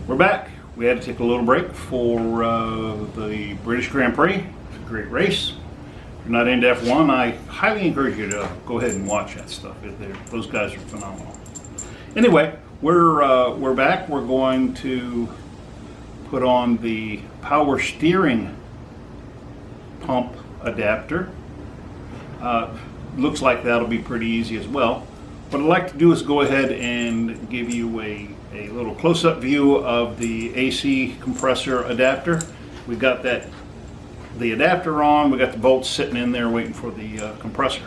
We're back. We had to take a little break for the British Grand Prix. It's a great race. If you're not into F1, I highly encourage you to go ahead and watch that stuff. Those guys are phenomenal. Anyway, we're back. We're going to put on the power steering pump adapter. Looks like that'll be pretty easy as well. What I'd like to do is go ahead and give you a little close-up view of the AC compressor adapter. We've got the adapter on, we got the bolts sitting in there waiting for the compressor.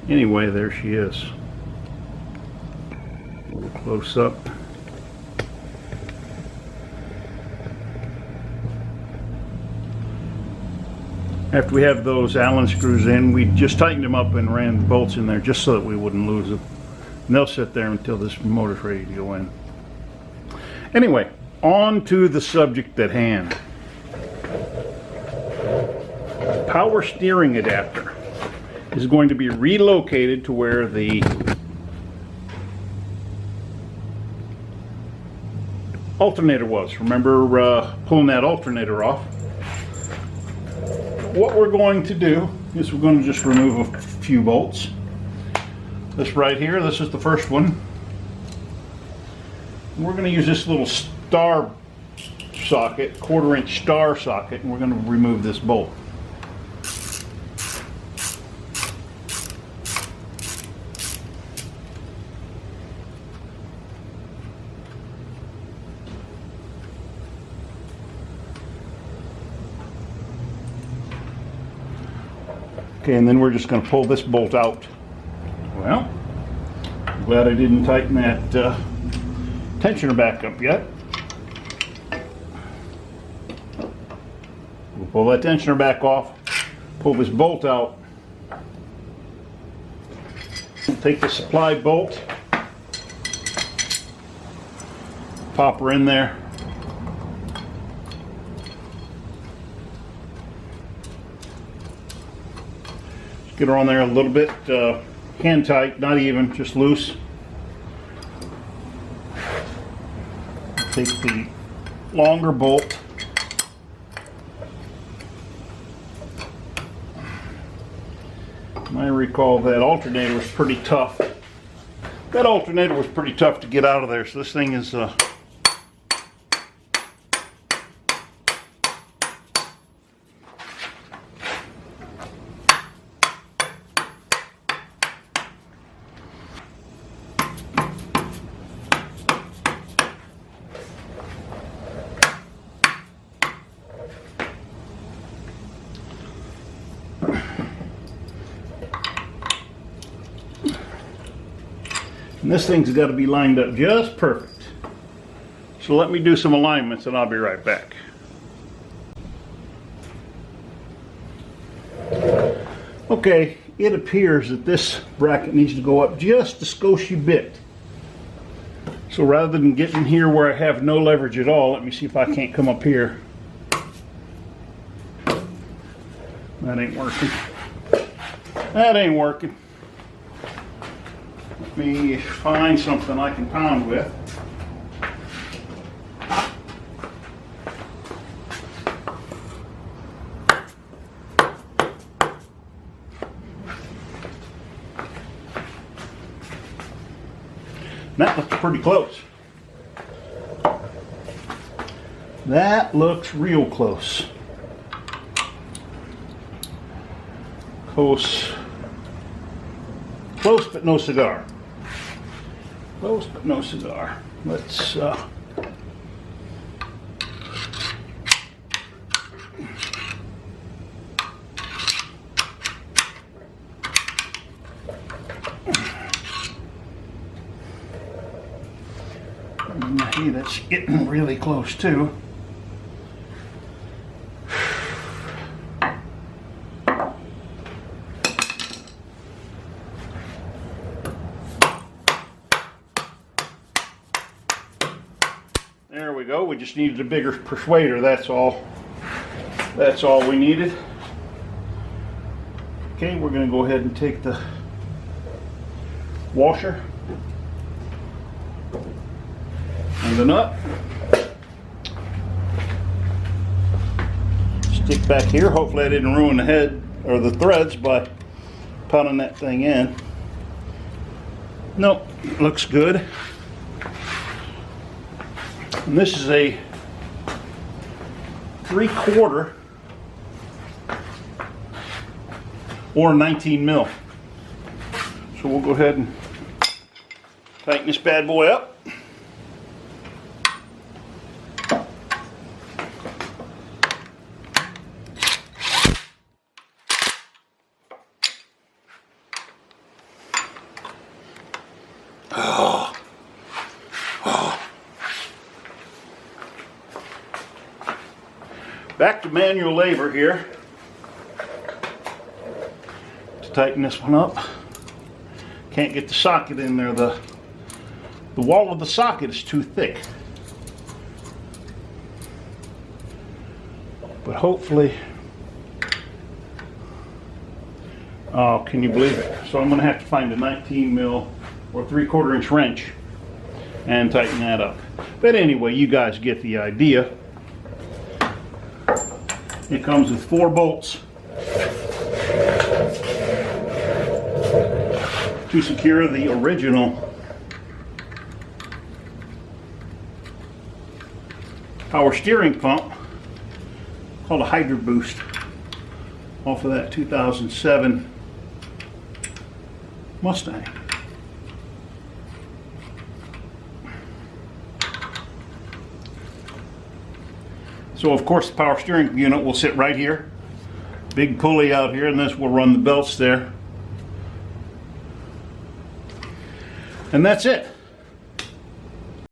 Anyway, there she is. A little close up. After we have those Allen screws in, we just tightened them up and ran the bolts in there just so that we wouldn't lose them. And they'll sit there until this motor's ready to go in. Anyway, on to the subject at hand. Power steering adapter is going to be relocated to where the alternator was. Remember pulling that alternator off? What we're going to do is we're going to just remove a few bolts. This right here, this is the first one. We're going to use this little star socket, 1/4 inch star socket, and we're going to remove this bolt. Okay, and then we're just going to pull this bolt out. Well, I'm glad I didn't tighten that tensioner back up yet. We'll pull that tensioner back off, pull this bolt out, take the supply bolt, pop her in there. Get her on there a little bit, hand tight, not even, just loose. Take the longer bolt. I recall that alternator was pretty tough. That alternator was pretty tough to get out of there, so this thing is and this thing's got to be lined up just perfect. So let me do some alignments and I'll be right back. Okay, it appears that this bracket needs to go up just a skoshie bit. So rather than getting here where I have no leverage at all, let me see if I can't come up here. That ain't working. That ain't working. Let me find something I can pound with. That looks pretty close. That looks real close. Close. Close but no cigar. Close but no cigar. Let's hey, that's getting really close too. we go. We just needed a bigger persuader, that's all. That's all we needed. Okay, we're going to go ahead and take the washer and the nut. Stick back here. Hopefully I didn't ruin the head or the threads by pounding that thing in. Nope, looks good. And this is a 3/4 or 19 mil. So we'll go ahead and tighten this bad boy up. Back to manual labor here to tighten this one up. Can't get the socket in there. The wall of the socket is too thick. But hopefully, oh, can you believe it? So I'm going to have to find a 19 mil or 3/4 inch wrench and tighten that up. But anyway, you guys get the idea. It comes with 4 bolts to secure the original power steering pump called a Hydro Boost off of that 2007 Mustang. So of course the power steering unit will sit right here. Big pulley out here, and this will run the belts there. And that's it.